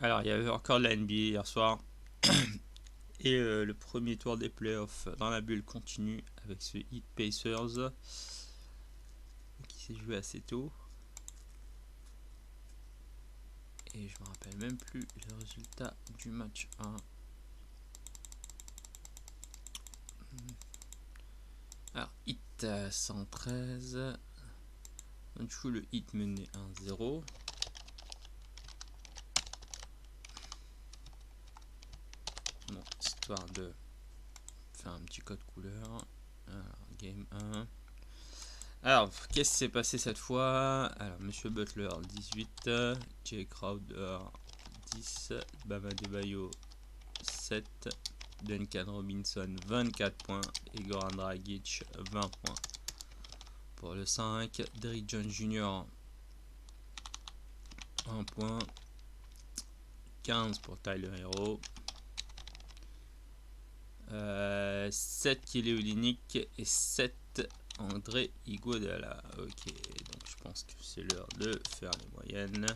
Alors, il y avait encore de la NBA hier soir. Et le premier tour des playoffs dans la bulle continue avec ce Heat Pacers qui s'est joué assez tôt. Et je me rappelle même plus le résultat du match 1. Alors, Heat 113. Du coup, le Heat menait 1-0. Bon, histoire de faire un petit code couleur. Alors, game 1. Alors, qu'est-ce qui s'est passé cette fois? Alors, Monsieur Butler 18, Jay Crowder 10, Bama Debayo 7, Duncan Robinson 24 points et Goran Dragic 20 points. Pour le 5, Derrick Jones Jr. 1 point, 15 pour Tyler Hero, 7 Kelly Olynyk et 7 André Iguodala. Ok, donc je pense que c'est l'heure de faire les moyennes.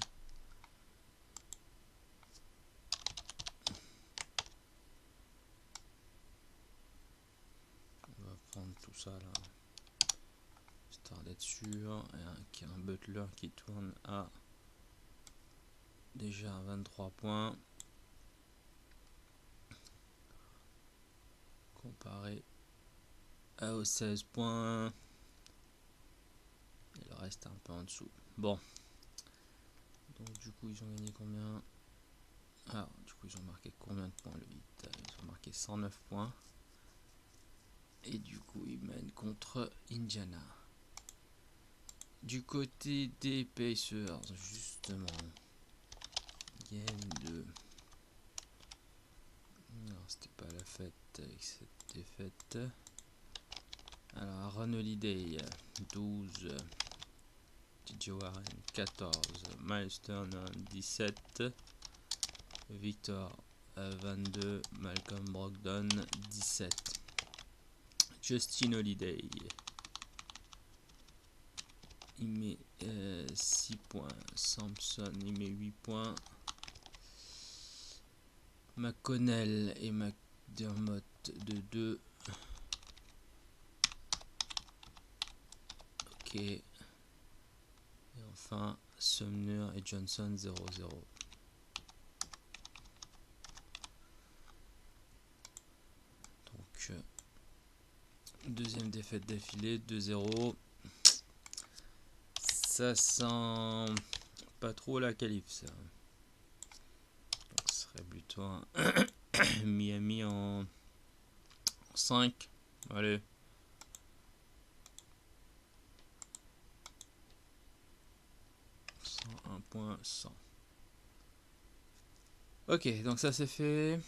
On va prendre tout ça là, histoire d'être sûr. Il y a un Butler qui tourne à déjà 23 points. Comparé aux 16 points. Et le reste un peu en dessous. Bon. Donc du coup ils ont gagné combien? Alors du coup ils ont marqué combien de points le Heat? Ils ont marqué 109 points. Et du coup ils mènent contre Indiana. Du côté des Pacers, justement. Game 2. Non, c'était pas la fête avec cette défaite. Alors Aaron Holiday 12, TJ Warren 14, Miles Turner 17, Victor 22, Malcolm Brogdon 17, Justin Holiday il met 6 points, Sampson il met 8 points, McConnell et McDermott de 2. Ok. Et enfin Sumner et Johnson 0-0. Donc deuxième défaite d'affilée, 2-0. Ça sent pas trop la qualif ça. Donc ce serait plutôt un Miami en 5. Allez. 101 points 100. Ok, donc ça c'est fait.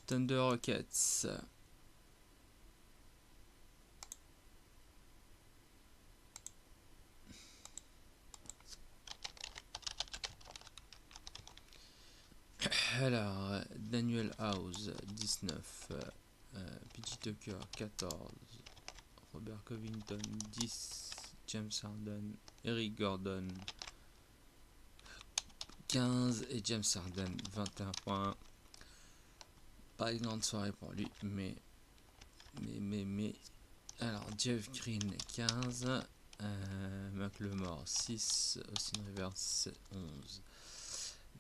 Thunder Rockets. Alors, Daniel House 19, PJ Tucker 14, Robert Covington 10, James Harden, Eric Gordon 15 et James Harden 21 points. Pas une grande soirée pour lui, mais. Alors, Jeff Green 15, McLemore 6, Austin Rivers 11.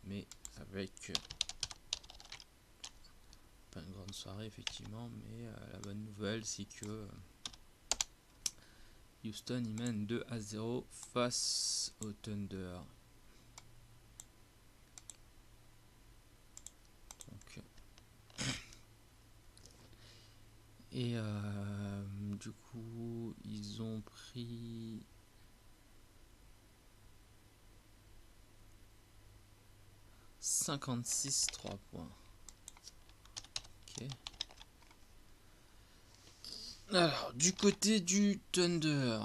Mais avec pas une grande soirée effectivement, mais la bonne nouvelle c'est que Houston y mène 2-0 face au Thunder. Donc, et du coup ils ont pris 56 3 points. Ok. Alors, du côté du Thunder,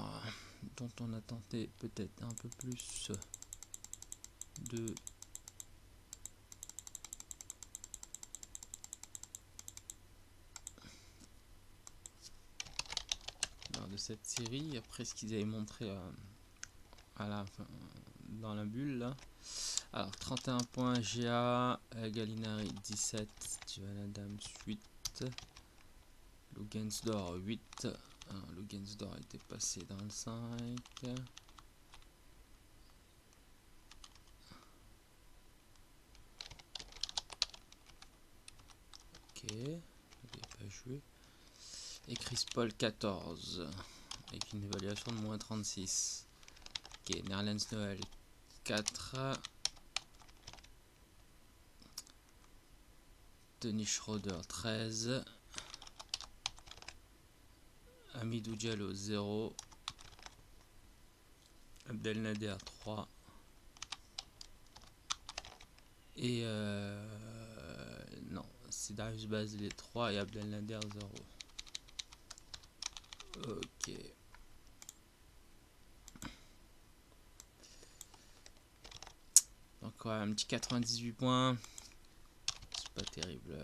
dont on a tenté peut-être un peu plus de lors de cette série, après ce qu'ils avaient montré à la fin, dans la bulle là. Alors 31 points GA, Gallinari 17, Steven Adams 8, Lugensdor 8. Alors, Lugensdor était passé dans le 5. Ok, il n'est pas joué. Et Chris Paul 14, avec une évaluation de moins 36. Ok, Nerlens Noël 4. Denis Schroeder 13. Hamidou Diallo 0. Abdelnader 3. Et non, c'est Darius Bazley 3 et Abdelnader 0. Ok. Donc ouais, un petit 98 points. C'est pas terrible.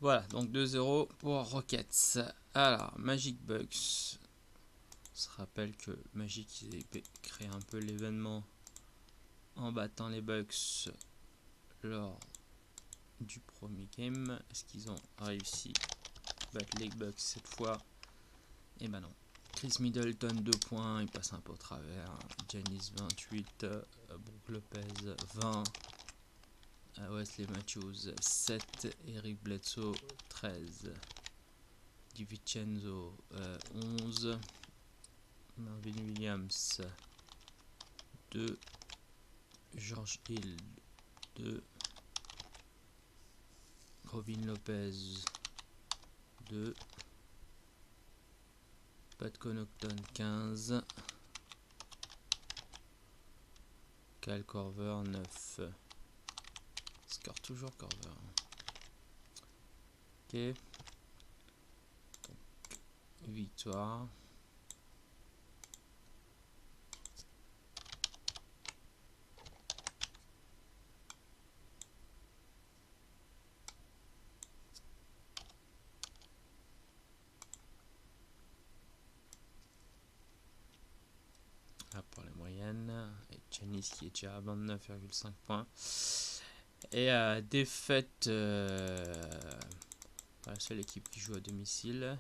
Voilà, donc 2-0 pour Rockets. Alors, Magic Bucks. On se rappelle que Magic avait créé un peu l'événement en battant les Bucks lors du premier game. Est-ce qu'ils ont réussi à battre les Bucks cette fois? Et ben non. Chris Middleton 2 points, il passe un peu au travers. Giannis 28, Brook Lopez 20. Wesley Matthews 7, Eric Bledsoe 13, DiVincenzo 11, Marvin Williams 2, George Hill 2, Robin Lopez 2, Pat Connaughton 15, Kyle Korver 9. Score toujours Korver. Ok. Donc, victoire. Là pour les moyennes. Et Giannis qui est déjà à 29,5 points. Et défaite la seule équipe qui joue à domicile.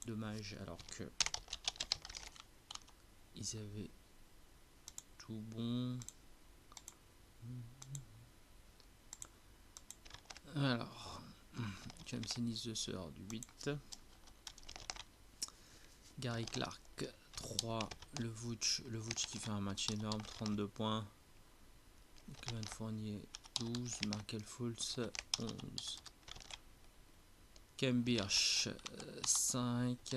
Dommage alors que ils avaient tout bon. Alors, James Ennis de sœur du 8. Gary Clark 3. Le Vooch qui fait un match énorme, 32 points. Kevin Fournier 12. Markel Fultz 11. Kem Birch 5.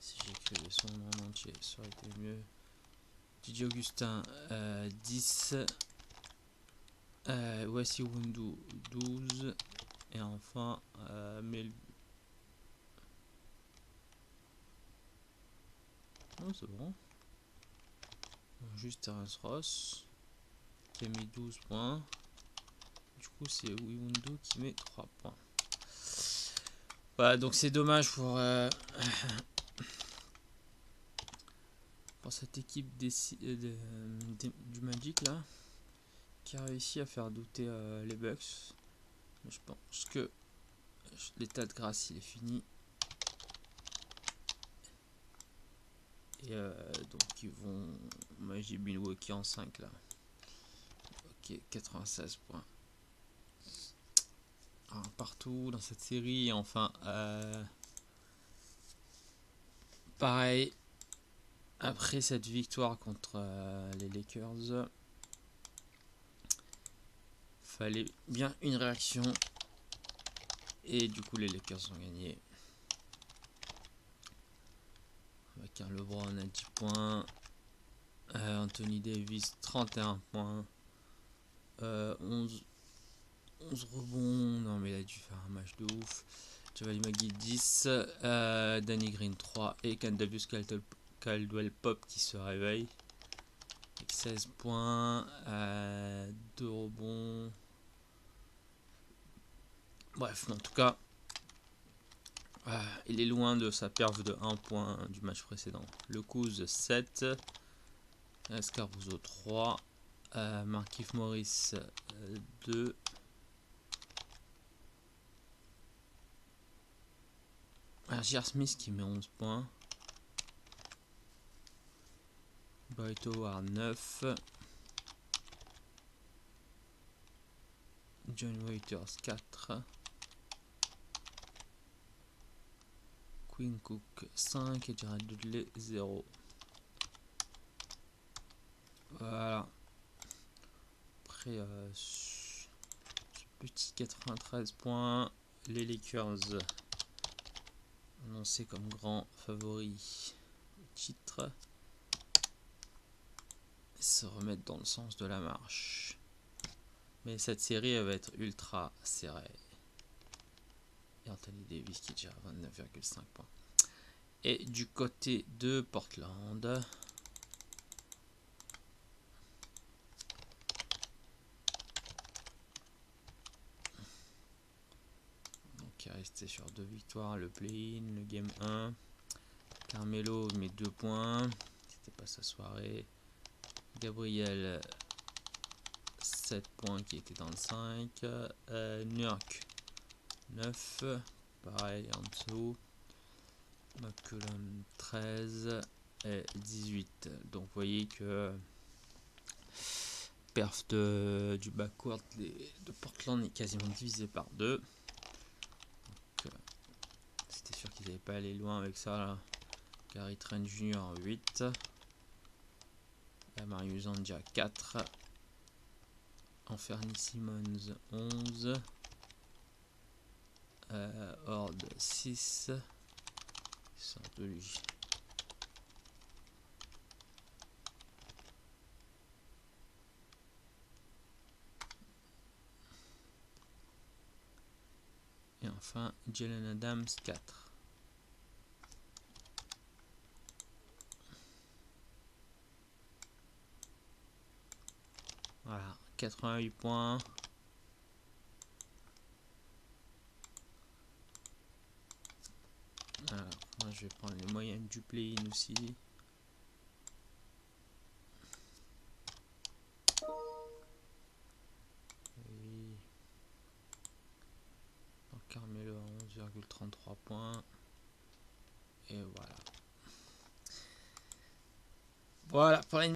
Si j'écrivais son nom en entier, ça aurait été mieux. Didier Augustin 10. Wessi Wundu 12. Et enfin non, c'est bon. Juste Terence Ross qui a mis 12 points. Du coup c'est Wundu qui met 3 points. Voilà, donc c'est dommage pour cette équipe du Magic là, qui a réussi à faire douter les Bucks. Mais je pense que l'état de grâce il est fini. Et donc ils vont Magic Milwaukee en 5 là. Ok, 96 points. Alors, partout dans cette série. Et enfin, pareil. Après cette victoire contre les Lakers, fallait bien une réaction. Et du coup les Lakers ont gagné. Avec un LeBron à 10 points. Anthony Davis 31 points. 11 rebonds. Non mais il a dû faire un match de ouf. Javale McGee 10. Danny Green 3. Et Candavius Caldwell Pop qui se réveille. Avec 16 points. 2 rebonds. Bref, en tout cas, il est loin de sa perf de 1 point du match précédent. Le Kouz 7, Escarbozo 3, Markif Morris 2. J.R. Smith qui met 11 points. Bright Howard 9. John Waiters 4. Quinn Cook 5 et Jared Dudley 0. Voilà. Après ce petit 93 points, les Lakers annoncés comme grand favori au titre se remettre dans le sens de la marche. Mais cette série elle va être ultra serrée. Et Anthony Davis qui est déjà à 29,5 points. Et du côté de Portland, donc il est resté sur 2 victoires, le play-in, le game 1. Carmelo met 2 points, c'était pas sa soirée. Gabriel 7 points qui était dans le 5. New York 9, pareil en dessous. McCollum 13 et 18. Donc vous voyez que perf du backcourt de Portland est quasiment divisé par 2. C'était sûr qu'ils n'avaient pas aller loin avec ça là. Gary Trent Jr 8. Marius Zandia 4. Anthony Simmons 11. Horde 6. Sort de lui. Et enfin Jalen Adams 4. Voilà, 88 points. Alors, moi je vais prendre les moyennes du play-in aussi. Oui. Donc Carmelo à 11,33 points. Et voilà. Voilà pour la